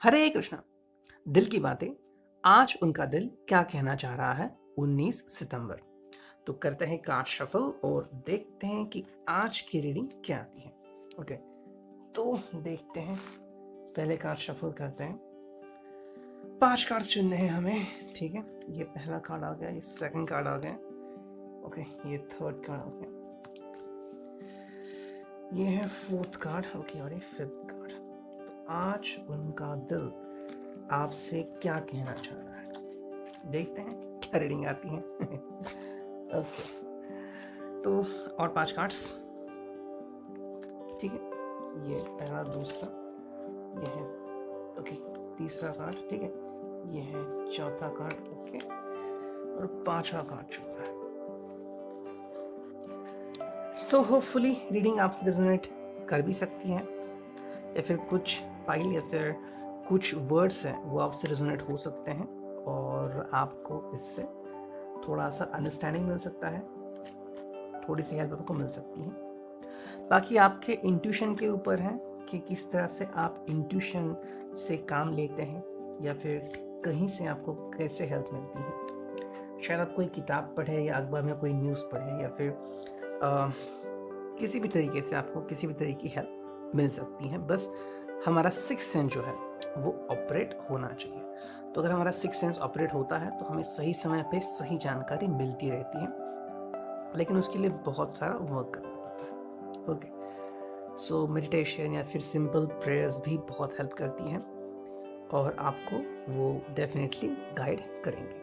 हरे कृष्णा। दिल की बातें। आज उनका दिल क्या कहना चाह रहा है 19 सितंबर। तो करते हैं कार्ड शफल और देखते हैं कि आज की रीडिंग क्या आती है। ओके, तो देखते हैं, पहले कार्ड शफल करते हैं। 5 कार्ड चुनने हैं हमें, ठीक है। ये पहला कार्ड आ गया, ये सेकंड कार्ड आ गया, ओके, ये थर्ड कार्ड आ गया, ये है फोर्थ कार्ड, ओके, और ये फिफ्थ कार्ड। तो आज उनका दिल आपसे क्या कहना चाह रहा है, देखते हैं क्या रीडिंग आती है। ओके, तो और 5 कार्ड्स, ठीक है। ये पहला, दूसरा, ये है, ओके, तीसरा कार्ड, ठीक है, ये है चौथा कार्ड, ओके, और 5वां कार्ड चुन रहा है। सो होपफुली रीडिंग आपसे रेजोनेट कर भी सकती है, या फिर कुछ पाइल या फिर कुछ वर्ड्स हैं वो आपसे रेजोनेट हो सकते हैं और आपको इससे थोड़ा सा अंडरस्टैंडिंग मिल सकता है, थोड़ी सी हेल्प आपको मिल सकती है। बाकी आपके इंट्यूशन के ऊपर है कि किस तरह से आप इंट्यूशन से काम लेते हैं, या फिर कहीं से आपको कैसे हेल्प मिलती है। शायद आप कोई किताब पढ़े या अखबार में कोई न्यूज़ पढ़े, या फिर किसी भी तरीके से आपको किसी भी तरीके की हेल्प मिल सकती है। बस हमारा सिक्स सेंस जो है वो ऑपरेट होना चाहिए। तो अगर हमारा सिक्स सेंस ऑपरेट होता है तो हमें सही समय पे सही जानकारी मिलती रहती है, लेकिन उसके लिए बहुत सारा वर्क करना पड़ता है। ओके, सो मेडिटेशन या फिर सिंपल प्रेयर्स भी बहुत हेल्प करती हैं और आपको वो डेफिनेटली गाइड करेंगे,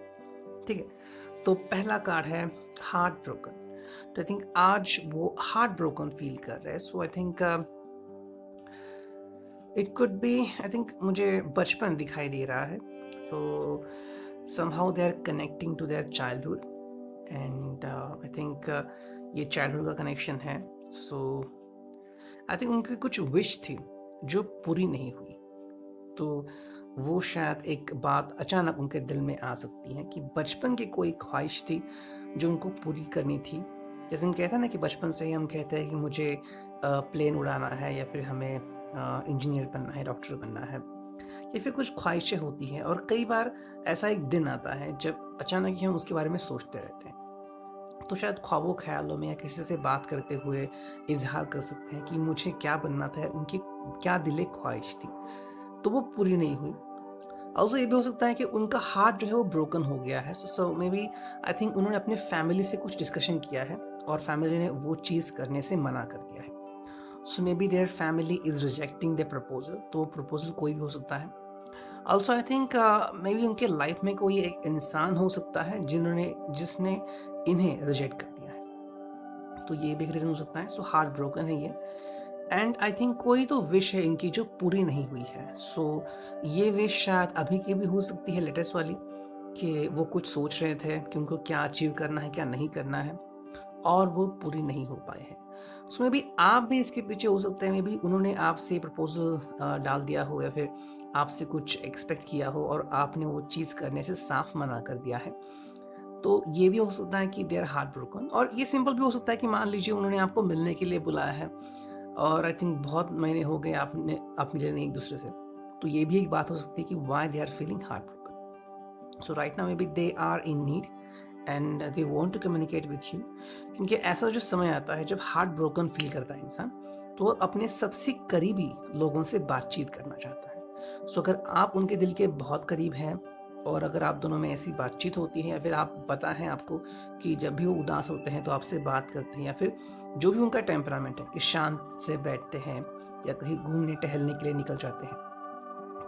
ठीक है। तो पहला कार्ड है हार्ट ब्रोकन। तो आई थिंक आज वो हार्ट ब्रोकन फील कर रहे हैं। So I think it could be, I think मुझे बचपन दिखाई दे रहा है। So somehow they are connecting to their childhood and I think ये चाइल्डहुड का कनेक्शन है। सो आई थिंक उनकी कुछ विश थी जो पूरी नहीं हुई, तो वो शायद एक बात अचानक उनके दिल में आ सकती है कि बचपन की कोई ख्वाहिश थी जो उनको पूरी करनी थी। जैसे हम कहते हैं ना कि बचपन से ही हम कहते हैं कि मुझे प्लेन उड़ाना है, या फिर हमें इंजीनियर बनना है, डॉक्टर बनना है, या फिर कुछ ख्वाहिशें होती हैं। और कई बार ऐसा एक दिन आता है जब अचानक ही हम उसके बारे में सोचते रहते हैं। तो शायद ख्वाबों ख्यालों में या किसी से बात करते हुए इजहार कर सकते हैं कि मुझे क्या बनना था, उनकी क्या दिले ख्वाहिश थी, तो वो पूरी नहीं हुई। ऑल्सो ये भी हो सकता है कि उनका हार्ट जो है वो ब्रोकन हो गया है। So may be I think उन्होंने अपने फैमिली से कुछ डिस्कशन किया है और फैमिली ने वो चीज़ करने से मना कर दिया है। So maybe their family is rejecting the proposal. तो प्रपोजल कोई भी हो सकता है। Also I think maybe उनके लाइफ में कोई एक इंसान हो सकता है जिसने इन्हें रिजेक्ट कर दिया है, तो ये भी एक रीज़न हो सकता है। सो हार्ट ब्रोकन है ये। एंड आई थिंक कोई तो विश है इनकी जो पूरी नहीं हुई है। सो ये विश शायद अभी की भी हो सकती है, लेटेस्ट वाली, कि वो कुछ सोच रहे थे कि उनको क्या अचीव करना है, क्या नहीं करना है, और वो पूरी नहीं हो पाए हैं। सो मे बी आप भी इसके पीछे हो सकते हैं। मे बी उन्होंने आपसे प्रपोजल डाल दिया हो, या फिर आपसे कुछ एक्सपेक्ट किया हो और आपने वो चीज़ करने से साफ मना कर दिया है। तो ये भी हो सकता है कि दे आर हार्ट ब्रोकन। और ये सिंपल भी हो सकता है कि मान लीजिए उन्होंने आपको मिलने के लिए बुलाया है और आई थिंक बहुत महीने हो गए आप मिले नहीं एक दूसरे से, तो ये भी एक बात हो सकती है कि why they are feeling heart broken. So right now maybe they are in need and they want to communicate with you. क्योंकि ऐसा जो समय आता है जब हार्ट ब्रोकन फील करता है इंसान, तो वो अपने सबसे करीबी लोगों से बातचीत करना चाहता है। सो अगर आप उनके दिल के बहुत करीब हैं और अगर आप दोनों में ऐसी बातचीत होती है, या फिर आप पता है आपको कि जब भी वो उदास होते हैं तो आपसे बात करते हैं, या फिर जो भी उनका टेम्परामेंट है कि शांत से बैठते हैं या कहीं घूमने टहलने के लिए निकल जाते हैं,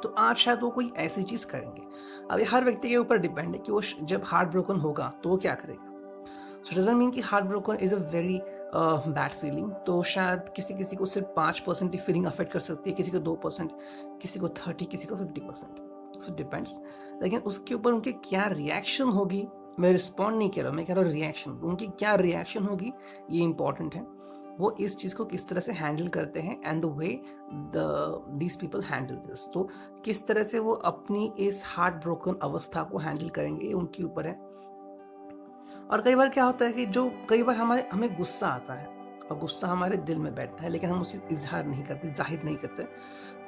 तो आज शायद वो कोई ऐसी चीज़ करेंगे। अब ये हर व्यक्ति के ऊपर डिपेंड है कि वो जब हार्ट ब्रोकन होगा तो वो क्या करेगा। सो डजंट मीन कि heart broken is a very bad feeling. तो शायद किसी किसी को सिर्फ 5% ही फीलिंग अफेक्ट कर सकती है, किसी को 2%, किसी को 30%, किसी को 50%। So depends. लेकिन उसके ऊपर उनके क्या रिएक्शन होगी, मैं रिस्पॉन्ड नहीं कह रहा हूँ, मैं कह रहा हूँ रिएक्शन, उनकी क्या रिएक्शन होगी ये इंपॉर्टेंट है। वो इस चीज़ को किस तरह से हैंडल करते हैं and the way these people handle this. तो किस तरह से वो अपनी इस हार्ट ब्रोकन अवस्था को हैंडल करेंगे ये उनके ऊपर है। और कई बार क्या होता है कि जो कई बार हमें गुस्सा आता है और गुस्सा हमारे दिल में बैठता है, लेकिन हम उसे इजहार नहीं करते, जाहिर नहीं करते,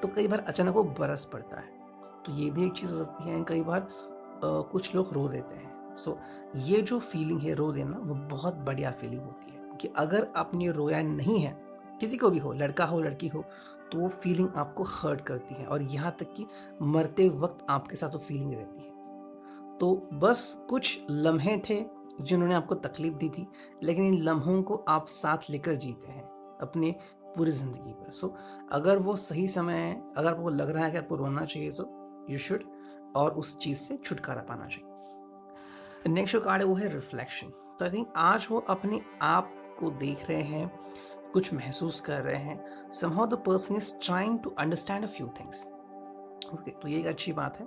तो कई बार अचानक वो बरस पड़ता है तो ये भी एक चीज़ हो सकती है। कई बार कुछ लोग रो देते हैं। सो ये जो फीलिंग है रो देना, वो बहुत बढ़िया फीलिंग होती है कि अगर आपने रोया नहीं है, किसी को भी हो, लड़का हो लड़की हो, तो वो फीलिंग आपको हर्ट करती है और यहाँ तक कि मरते वक्त आपके साथ वो फीलिंग रहती है। तो बस कुछ लम्हे थे जिन्होंने आपको तकलीफ दी थी, लेकिन इन लम्हों को आप साथ लेकर जीते हैं अपने पूरी ज़िंदगी पर। सो अगर वो सही समय है, अगर आपको लग रहा है कि आपको रोना चाहिए, तो यू शुड, और उस चीज़ से छुटकारा पाना चाहिए। नेक्स्ट जो कार्ड है वो है रिफ्लेक्शन। तो आई थिंक आज वो अपने आप को देख रहे हैं, कुछ महसूस कर रहे हैं। somehow the person is trying to understand a few things. Okay, तो ये एक अच्छी बात है।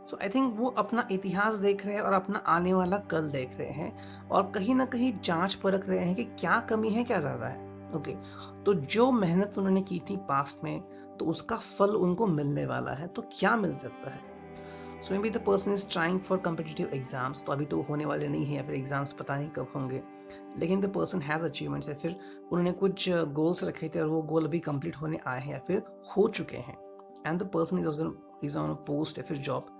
सो आई थिंक वो अपना इतिहास देख रहे हैं और अपना आने वाला कल देख रहे हैं और कहीं ना कहीं जांच परख रहे हैं कि क्या कमी है, क्या ज़्यादा है। ओके, तो जो मेहनत उन्होंने की थी पास्ट में, तो उसका फल उनको मिलने वाला है। तो क्या मिल सकता है? So maybe the person is trying for competitive exams, तो अभी तो होने वाले नहीं है, या फिर एग्जाम्स पता नहीं कब होंगे, लेकिन द पर्सन हैज़ अचीवमेंट्स, या फिर उन्होंने कुछ गोल्स रखे थे और वो गोल अभी कंप्लीट होने आए हैं या फिर हो चुके हैं। And the person is on a post या फिर job.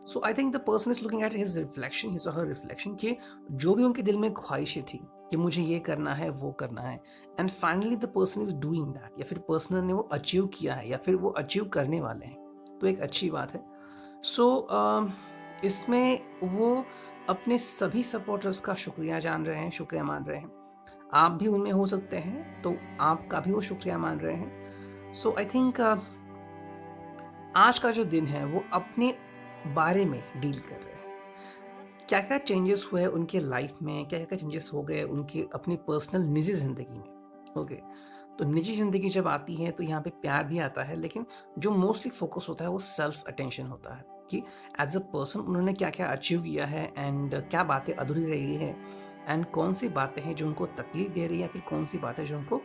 So I think the person is looking at his reflection, his और हर रिफ्लेक्शन, कि जो भी उनके दिल में ख्वाहिशें थी कि मुझे ये करना है, वो करना है, and finally the person is doing that, या फिर पर्सन ने वो अचीव किया है या फिर वो अचीव करने वाले हैं। तो एक अच्छी बात है। सो इसमें वो अपने सभी सपोर्टर्स का शुक्रिया जान रहे हैं, शुक्रिया मान रहे हैं। आप भी उनमें हो सकते हैं, तो आपका भी वो शुक्रिया मान रहे हैं। सो आई थिंक आज का जो दिन है वो अपने बारे में डील कर रहे हैं। क्या क्या चेंजेस हुए उनके लाइफ में, क्या क्या चेंजेस हो गए उनके अपनी पर्सनल निजी जिंदगी में। ओके, तो निजी जिंदगी जब आती है तो यहाँ पे प्यार भी आता है, लेकिन जो मोस्टली फोकस होता है वो सेल्फ अटेंशन होता है कि एज अ पर्सन उन्होंने क्या क्या अचीव किया है, एंड क्या बातें अधूरी रही है, एंड कौन सी बातें हैं जो उनको तकलीफ दे रही है, या फिर कौन सी बातें जो उनको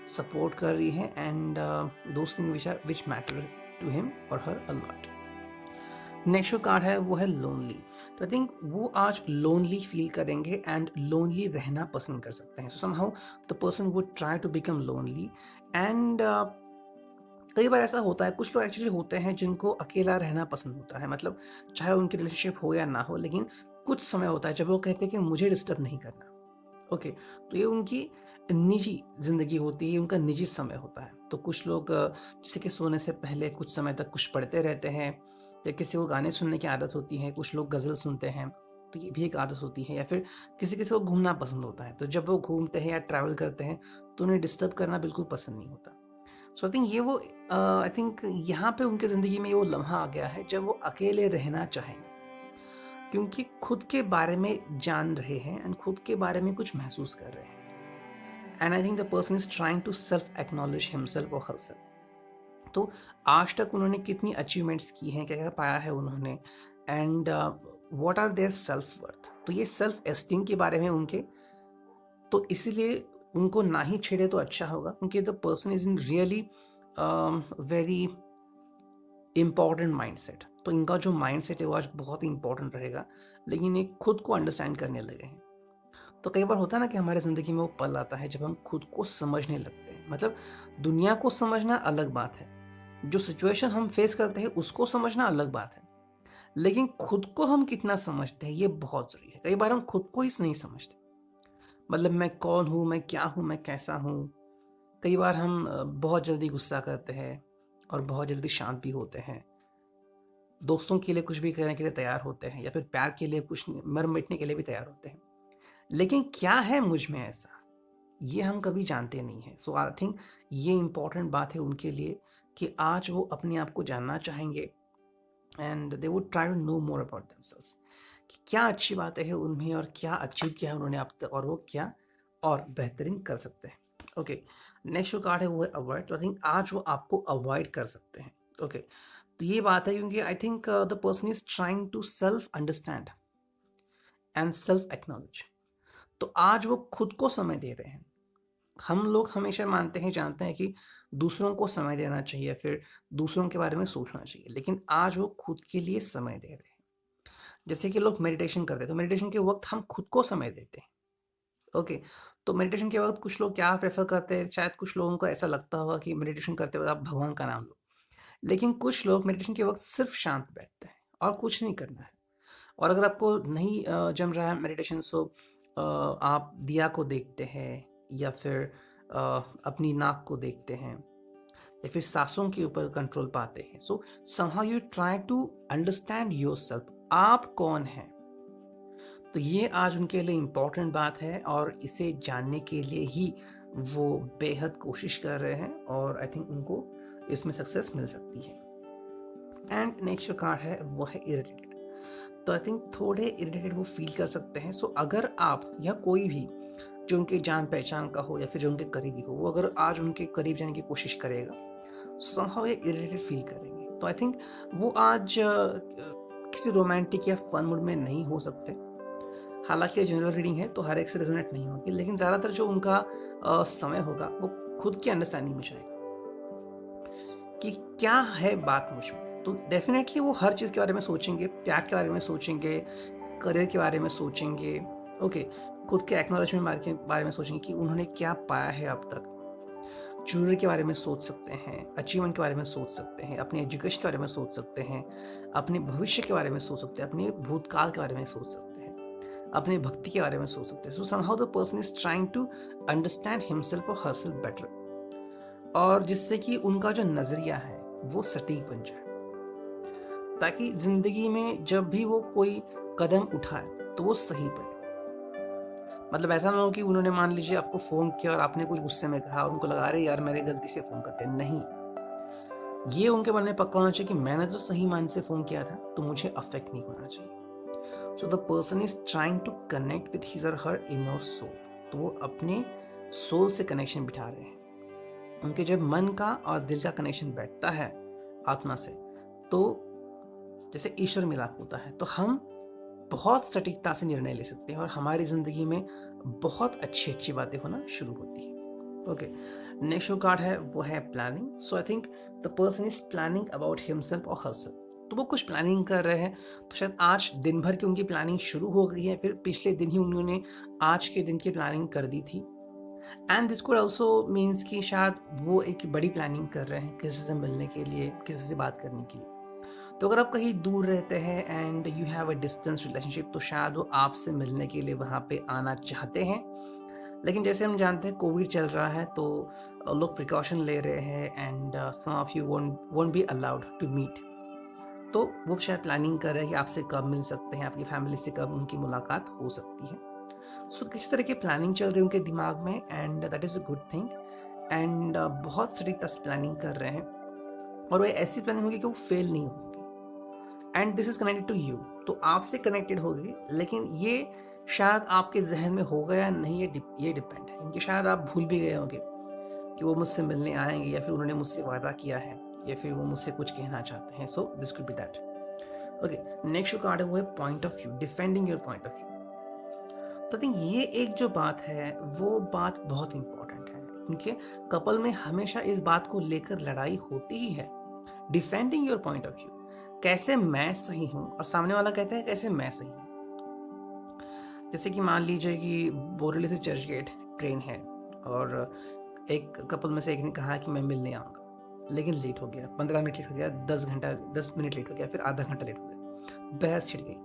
सपोर्ट कर रही है, and those thing which matter to him और हर अ लॉट। नेक्स्ट जो कार्ड है वो है लोनली। तो आई थिंक वो आज लोनली फील करेंगे एंड लोनली रहना पसंद कर सकते हैं। So somehow the person would try to become lonely, and कई बार ऐसा होता है, कुछ लोग एक्चुअली होते हैं जिनको अकेला रहना पसंद होता है, मतलब चाहे उनकी रिलेशनशिप हो या ना हो, लेकिन कुछ समय होता है जब वो कहते हैं कि मुझे डिस्टर्ब नहीं करना। ओके, तो ये उनकी निजी जिंदगी होती है, उनका निजी समय होता है। तो कुछ लोग जैसे कि सोने से पहले कुछ समय तक कुछ पढ़ते रहते हैं, या किसी को गाने सुनने की आदत होती है, कुछ लोग गज़ल सुनते हैं, तो ये भी एक आदत होती है। या फिर किसी किसी को घूमना पसंद होता है, तो जब वो घूमते हैं या ट्रैवल करते हैं तो उन्हें डिस्टर्ब करना बिल्कुल पसंद नहीं होता। सो आई थिंक ये वो आई थिंक यहाँ पे उनके ज़िंदगी में वो लम्हा आ गया है जब वो अकेले रहना चाहेंगे, क्योंकि खुद के बारे में जान रहे हैं एंड खुद के बारे में कुछ महसूस कर रहे हैं। And I think the person is trying to self acknowledge himself और हरसेल्फ। तो आज तक उन्होंने कितनी अचीवमेंट्स की हैं, क्या क्या पाया है उन्होंने, and what are their self worth. तो ये सेल्फ एस्टीम के बारे में उनके, तो इसीलिए उनको ना ही छेड़े तो अच्छा होगा, क्योंकि the person is in really very important mindset. तो इनका जो माइंडसेट है वो आज बहुत ही इंपॉर्टेंट रहेगा, लेकिन ये खुद को अंडरस्टैंड करने लगे हैं। तो कई बार होता है ना कि हमारे ज़िंदगी में वो पल आता है जब हम खुद को समझने लगते हैं। मतलब दुनिया को समझना अलग बात है, जो सिचुएशन हम फेस करते हैं उसको समझना अलग बात है, लेकिन खुद को हम कितना समझते हैं ये बहुत ज़रूरी है। कई बार हम खुद को ही नहीं समझते, मतलब मैं कौन हूँ, मैं क्या हूँ, मैं कैसा हूँ। कई बार हम बहुत जल्दी गुस्सा करते हैं और बहुत जल्दी शांत भी होते हैं, दोस्तों के लिए कुछ भी करने के लिए तैयार होते हैं, या फिर प्यार के लिए कुछ मर मिटने के लिए भी तैयार होते हैं, लेकिन क्या है मुझ में ऐसा, ये हम कभी जानते नहीं हैं। सो आई थिंक ये इम्पॉर्टेंट बात है उनके लिए कि आज वो अपने आप को जानना चाहेंगे, and they would try to know more about themselves, कि क्या अच्छी बातें हैं उनमें और क्या अचीव किया है उन्होंने अब तक, और वो क्या और बेहतरीन कर सकते हैं। ओके, नेक्स्ट जो कार्ड है वो है अवॉइड। तो आई थिंक आज वो आपको अवॉइड कर सकते हैं। ओके, तो ये बात है क्योंकि I think the person is trying to self understand and self acknowledge. तो आज वो खुद को समय दे रहे हैं। हम लोग हमेशा मानते हैं, जानते हैं कि दूसरों को समय देना चाहिए, फिर दूसरों के बारे में सोचना चाहिए, लेकिन आज वो खुद के लिए समय दे रहे हैं। जैसे कि लोग मेडिटेशन करते हैं, तो मेडिटेशन के वक्त हम खुद को समय देते हैं। ओके, तो मेडिटेशन के वक्त कुछ लोग क्या प्रेफर करते हैं, शायद कुछ लोगों को ऐसा लगता होगा कि मेडिटेशन करते वक्त आप भगवान का नाम लो, लेकिन कुछ लोग मेडिटेशन के वक्त सिर्फ शांत बैठते हैं और कुछ नहीं करना है। और अगर आपको नहीं जम रहा है मेडिटेशन, सो आप दिया को देखते हैं या फिर अपनी नाक को देखते हैं या फिर सांसों के ऊपर कंट्रोल पाते हैं। So somehow you try to understand yourself, आप कौन हैं। तो ये आज उनके लिए इम्पोर्टेंट बात है और इसे जानने के लिए ही वो बेहद कोशिश कर रहे हैं और आई थिंक उनको इसमें सक्सेस मिल सकती है। एंड नेक्स्ट जो कार्ड है वो है इरिटेटेड। तो आई थिंक थोड़े इरिटेटेड वो फील कर सकते हैं। सो अगर आप या कोई भी जो उनके जान पहचान का हो या फिर जो उनके करीबी हो, वो अगर आज उनके करीब जाने की कोशिश करेगा, समहाउ ये इरिटेटेड फील करेंगे। तो आई थिंक वो आज किसी रोमांटिक या फन मूड में नहीं हो सकते। हालांकि जनरल रीडिंग है तो हर एक से रेजोनेट नहीं होगी, लेकिन ज़्यादातर जो उनका समय होगा वो खुद की अंडरस्टैंडिंग में जाएगा कि क्या है बात मुझ में। तो डेफिनेटली वो हर चीज़ के बारे में सोचेंगे, प्यार के बारे में सोचेंगे, करियर के बारे में सोचेंगे, ओके, खुद के एक्नॉलेजमेंट के बारे में सोचेंगे कि उन्होंने क्या पाया है अब तक। ज्वेलरी के बारे में सोच सकते हैं, अचीवमेंट के बारे में सोच सकते हैं, अपने एजुकेशन के बारे में सोच सकते हैं, अपने भविष्य के बारे में सोच सकते हैं, अपने भूतकाल के बारे में सोच सकते हैं, अपने भक्ति के बारे में सोच सकते हैं। So somehow the person is trying to understand himself और हरसेल्फ बेटर, और जिससे कि उनका जो नजरिया है वो सटीक बन जाए, ताकि जिंदगी में जब भी वो कोई कदम उठाए तो वो सही पड़े। मतलब ऐसा ना हो कि उन्होंने मान लीजिए आपको फोन किया और आपने कुछ गुस्से में कहा और उनको लगा रहे यार मेरे गलती से फोन करते हैं, नहीं, ये उनके मन में पक्का होना चाहिए कि मैंने तो सही माइंड से फोन किया था तो मुझे अफेक्ट नहीं होना चाहिए। So the person is trying to connect with his और हर इनर सोल। तो वो अपने सोल से कनेक्शन बिठा रहे हैं। उनके जब मन का और दिल का कनेक्शन बैठता है आत्मा से, तो जैसे ईश्वर मिलाप होता है, तो हम बहुत सटीकता से निर्णय ले सकते हैं और हमारी जिंदगी में बहुत अच्छी अच्छी बातें होना शुरू होती है। ओके, नेक्स्ट जो कार्ड है वो है planning. So I think the person is planning about himself और हरसेल्फ। तो वो कुछ प्लानिंग कर रहे हैं, तो शायद आज दिन भर की उनकी प्लानिंग शुरू हो गई है, फिर पिछले दिन ही उन्होंने आज के दिन की प्लानिंग कर दी थी। And this could also means कि शायद वो एक बड़ी प्लानिंग कर रहे हैं किसी से मिलने के लिए, किसी से बात करने के लिए। तो अगर आप कहीं दूर रहते हैं and you have a distance relationship, तो शायद वो आपसे मिलने के लिए वहाँ पे आना चाहते हैं। लेकिन जैसे हम जानते हैं कोविड चल रहा है, तो लोग प्रिकॉशन ले रहे हैं and some of you won't be allowed to meet. तो वो शायद प्लानिंग कर रहे हैं कि आपसे कब मिल सकते हैं, आपकी फैमिली से कब उनकी मुलाकात हो सकती है। सो किस तरह की प्लानिंग चल रही है उनके दिमाग में, and that is a good thing. And बहुत सटीकता से प्लानिंग कर रहे हैं और वो ऐसी प्लानिंग होगी कि वो फेल नहीं होगी। And this is connected to you, तो आपसे कनेक्टेड होगी, लेकिन ये शायद आपके जहन में होगा या नहीं, ये डिपेंड है, क्योंकि शायद आप भूल भी गए होंगे कि वो मुझसे मिलने आएंगे या फिर उन्होंने मुझसे वादा किया है या फिर वो मुझसे कुछ कहना चाहते हैं। So this could be that. Okay, next जो कार्ड है वो है point of view, defending your point of view. तो आई थिंक ये एक जो बात है वो बात बहुत इंपॉर्टेंट है, क्योंकि कपल में हमेशा इस बात को लेकर लड़ाई होती ही है। Defending your point of view, कैसे मैं सही हूं और सामने वाला कहता है कैसे मैं सही हूं। जैसे कि मान लीजिए कि बोरेली से चर्च गेट ट्रेन है और एक कपल में से एक ने कहा कि मैं मिलने आऊँगा, लेकिन लेट हो गया, 15 मिनट लेट हो गया, 10 मिनट लेट हो गया, फिर आधा घंटा लेट हो गया। बहस छिड़ गई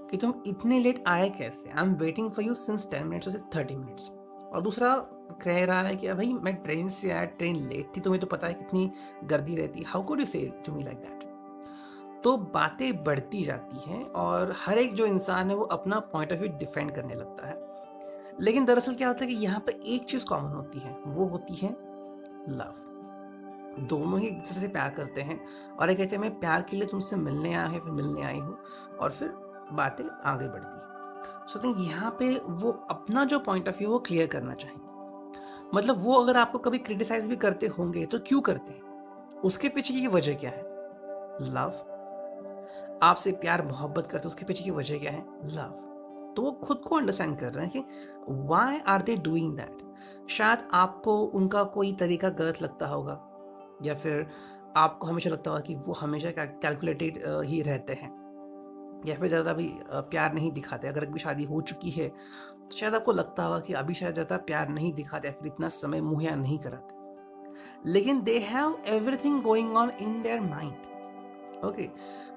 कि तुम इतने लेट आए कैसे, I am waiting for you since 10 minutes और 30 मिनट्स। और दूसरा कह रहा है कि भाई मैं ट्रेन से आया, ट्रेन लेट थी, तुम्हें तो पता है कितनी गर्दी रहती, हाउ कुड यू से टू मी लाइक दैट। तो बातें बढ़ती जाती हैं और हर एक जो इंसान है वो अपना पॉइंट ऑफ व्यू डिफेंड करने लगता है। लेकिन दरअसल क्या होता है कि यहाँ पे एक चीज कॉमन होती है, वो होती है लव। दोनों ही एक दूसरे से प्यार करते हैं और ये कहते हैं मैं प्यार के लिए तुमसे मिलने आया है, फिर मिलने आई हूँ, और फिर बातें आगे बढ़ती हैं। सो थिंक यहाँ पे वो अपना जो पॉइंट ऑफ व्यू वो क्लियर करना चाहिए। मतलब वो अगर आपको कभी क्रिटिसाइज भी करते होंगे तो क्यों करते हैं, उसके पीछे की वजह क्या है, लव। आपसे प्यार मोहब्बत करते उसके पीछे की वजह क्या है, लव। तो वो खुद को अंडरस्टैंड कर रहे हैं कि why are they doing that. शायद आपको उनका कोई तरीका गलत लगता होगा, या फिर आपको हमेशा लगता होगा कि वो हमेशा कैलकुलेटेड ही रहते हैं, या फिर ज़्यादा भी प्यार नहीं दिखाते। अगर भी शादी हो चुकी है तो शायद आपको लगता होगा कि अभी शायद ज़्यादा प्यार नहीं दिखाते या फिर इतना समय मुहैया नहीं कराते। लेकिन they have everything going on in their mind. Okay,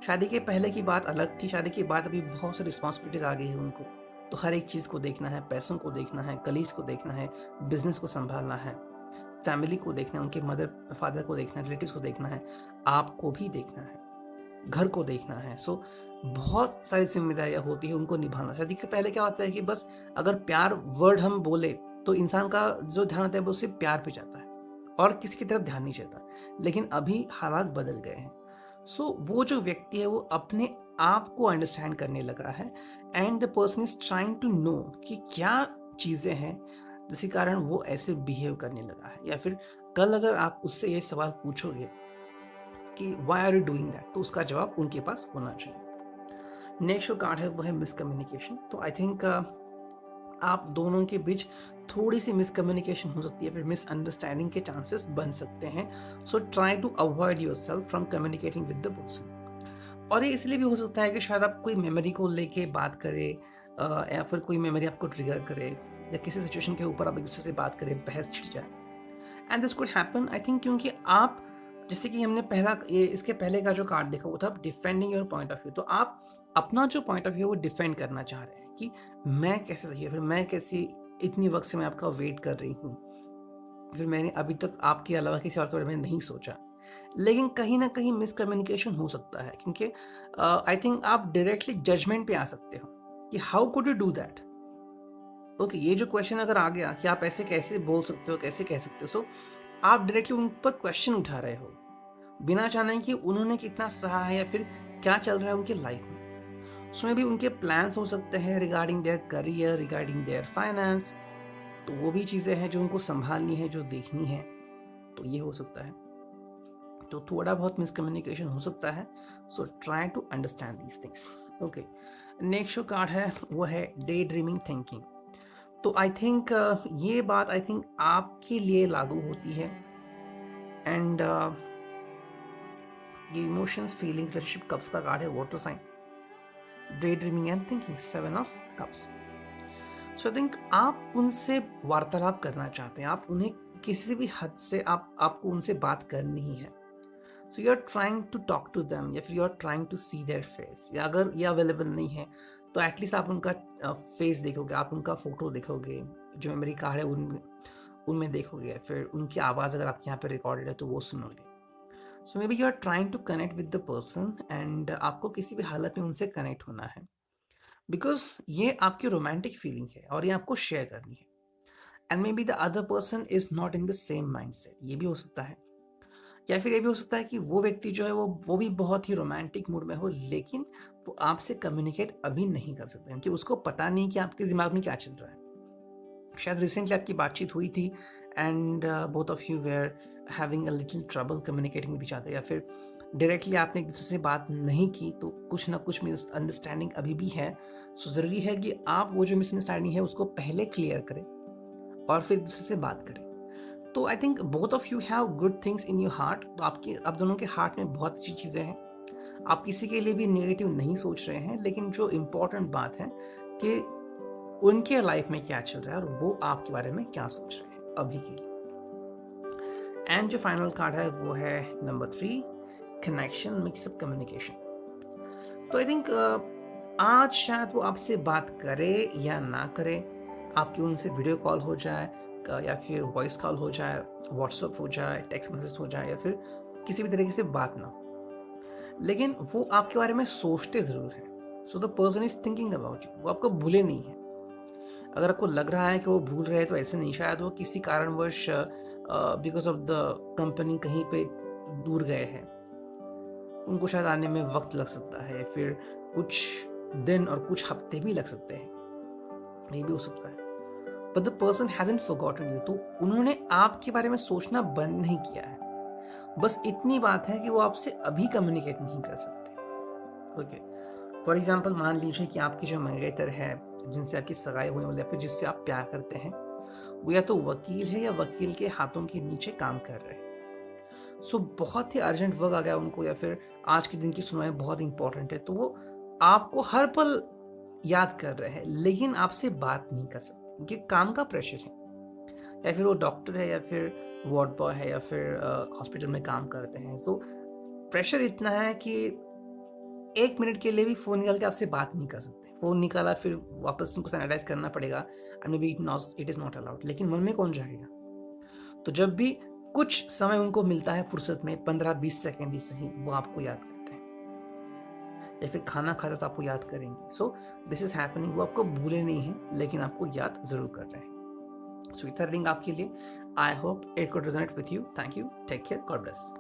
शादी के पहले की बात अलग थी, शादी के बाद अभी बहुत सारी रिस्पॉन्सिबिलिटीज आ गई है उनको, तो हर एक चीज़ को देखना है, पैसों को देखना है, कलीग्स को देखना है, बिजनेस को संभालना है, फैमिली को देखना है, उनके मदर फादर को देखना है, रिलेटिव्स को देखना है, आपको भी देखना है, घर को देखना है। सो बहुत सारी जिम्मेदारियां होती है उनको निभाना। शादी के पहले क्या होता है कि बस अगर प्यार वर्ड हम बोले तो इंसान का जो ध्यान होता है वो सिर्फ प्यार पे जाता है और किसी की तरफ ध्यान नहीं जाता। लेकिन अभी हालात बदल गए हैं। सो वो जो व्यक्ति है वो अपने आप को अंडरस्टैंड करने लगा है and the person is trying to know कि क्या चीज़ें हैं जिसके कारण वो ऐसे बिहेव करने लगा है। या फिर कल अगर आप उससे ये सवाल पूछोगे कि why are you doing that, तो उसका जवाब उनके पास होना चाहिए। नेक्स्ट जो कार्ड है वो है मिसकम्युनिकेशन। तो आई थिंक आप दोनों के बीच थोड़ी सी मिसकम्युनिकेशन हो सकती है, फिर मिसअंडरस्टैंडिंग के चांसेस बन सकते हैं। So try to avoid yourself from communicating with the person. और ये इसलिए भी हो सकता है कि शायद आप कोई मेमोरी को लेके बात करें या फिर कोई मेमोरी आपको ट्रिगर करे या किसी सिचुएशन के ऊपर आप एक दूसरे से बात करें, बहस छिड़ जाए। And this could happen I think क्योंकि आप, जैसे कि हमने पहला ये इसके पहले का जो कार्ड देखा वो था defending your point of view. तो आप अपना जो पॉइंट ऑफ व्यू है वो डिफेंड करना चाह रहे हैं कि मैं कैसे सही है, फिर मैं कैसी इतनी वक्त से मैं आपका वेट कर रही हूँ, फिर मैंने अभी तक आपके अलावा किसी और के बारे में नहीं सोचा। लेकिन कहीं ना कहीं मिसकम्युनिकेशन हो सकता है क्योंकि आई थिंक आप डायरेक्टली जजमेंट पे आ सकते हो कि how could you do that. Okay, ये जो क्वेश्चन अगर आ गया कि आप ऐसे कैसे बोल सकते हो, कैसे कह सकते हो, सो आप डायरेक्टली उन पर क्वेश्चन उठा रहे हो बिना जाने कि उन्होंने कितना सहा है या फिर क्या चल रहा है उनके लाइफ में। सो मे भी उनके प्लान्स हो सकते हैं regarding their career, regarding their finance, तो वो भी चीज़ें हैं जो उनको संभालनी है, जो देखनी है, तो ये हो सकता है। तो थोड़ा बहुत मिसकम्युनिकेशन हो सकता है। So try to understand these things. Okay, next जो कार्ड है वो है डे ड्रीमिंग थिंकिंग। तो आई थिंक ये बात आई थिंक आपके लिए लागू होती है। एंड ये इमोशंस, फीलिंग, रिलेशनशिप कप्स का कार्ड है, water sign, day dreaming and thinking, 7 of cups. So I think आप उनसे वार्तालाप करना चाहते हैं, आप उन्हें किसी भी हद से आपको उनसे बात करनी ही है। So you are trying to talk to them या फिर you are trying to see their face, या अगर ये अवेलेबल नहीं है तो एटलीस्ट आप उनका फेस देखोगे, आप उनका फोटो देखोगे, जो मेमोरी कार्ड है उनमें देखोगे, फिर उनकी आवाज़ अगर आपके यहाँ पे रिकॉर्डेड है तो वो सुनोगे। So maybe you are trying to connect with the person and आपको किसी भी हालत में उनसे कनेक्ट होना है बिकॉज ये आपकी रोमांटिक फीलिंग है और ये आपको शेयर करनी है। And may be the other person is not in the same mind set, ये भी हो सकता है। या फिर ये भी हो सकता है कि वो व्यक्ति जो है वो भी बहुत ही रोमांटिक मूड में हो, लेकिन वो आपसे कम्युनिकेट अभी नहीं कर सकते क्योंकि उसको पता नहीं कि आपके दिमाग में क्या चल रहा है। शायद रिसेंटली आपकी बातचीत हुई थी and both of you were having a little trouble communicating with each other, या फिर डायरेक्टली आपने एक दूसरे से बात नहीं की तो कुछ ना कुछ मिसअंडरस्टैंडिंग अभी भी है। सो ज़रूरी है कि आप वो जो मिसअंडरस्टैंडिंग है उसको पहले क्लियर करें और फिर दूसरे से बात करें। तो I think both of you have good things in your heart. तो आप दोनों के हार्ट में बहुत अच्छी चीज़ें हैं, आप किसी के लिए भी नेगेटिव नहीं सोच रहे हैं। लेकिन जो इम्पोर्टेंट बात है कि उनके लाइफ में क्या चल रहा है और वो आपके बारे में क्या सोच रहे हैं अभी के लिए। एंड जो फाइनल कार्ड है वो है नंबर 3, कनेक्शन, मिक्सअप, कम्युनिकेशन। तो आई थिंक आज शायद वो आपसे बात करे या ना करे, आपकी उनसे वीडियो कॉल हो जाए या फिर वॉइस कॉल हो जाए, व्हाट्सएप हो जाए, टेक्स्ट मैसेज हो जाए, या फिर किसी भी तरीके से बात ना हो, लेकिन वो आपके बारे में सोचते ज़रूर हैं। सो the person is thinking about you, वो आपको भूले नहीं है। अगर आपको लग रहा है कि वो भूल रहे हैं तो ऐसे नहीं, शायद वो किसी कारणवश बिकॉज ऑफ द कंपनी कहीं पे दूर गए हैं, उनको शायद आने में वक्त लग सकता है, फिर कुछ दिन और कुछ हफ्ते भी लग सकते हैं, ये भी हो सकता है। But the person hasn't forgotten you, तो उन्होंने आपके बारे में सोचना बंद नहीं किया है। बस इतनी बात है कि वो आपसे अभी कम्युनिकेट नहीं कर सकते। ओके, फॉर एग्जाम्पल मान लीजिए कि आपके जो मंगेतर है, जिनसे आपकी सगाई हुई या फिर जिससे आप प्यार करते हैं, वो या तो वकील है या वकील के हाथों के नीचे काम कर रहे हैं। सो बहुत ही अर्जेंट वर्क आ गया उनको, या फिर आज के दिन की सुनवाई बहुत इंपॉर्टेंट है, तो वो आपको हर पल याद कर रहे हैं लेकिन आपसे बात नहीं कर सकते क्योंकि काम का प्रेशर है। या फिर वो डॉक्टर है या फिर वार्ड बॉय है या फिर हॉस्पिटल में काम करते हैं। सो प्रेशर इतना है कि 1 मिनट के लिए भी फ़ोन निकाल के आपसे बात नहीं कर सकते। फ़ोन निकाला फिर वापस उनको सैनिटाइज़ करना पड़ेगा and may be it is not allowed, लेकिन मन में कौन जाएगा? तो जब भी कुछ समय उनको मिलता है फुर्सत में 15-20 सेकंड ही सही, वो आपको याद करते हैं या फिर खाना खाते तो आपको याद करेंगे। सो दिस इज हैपनिंग, वो आपको भूले नहीं हैं लेकिन आपको याद जरूर कर रहे हैं। सो थर्ड रिंग आपके लिए, I hope it could resonate with you. Thank you, take care, god bless.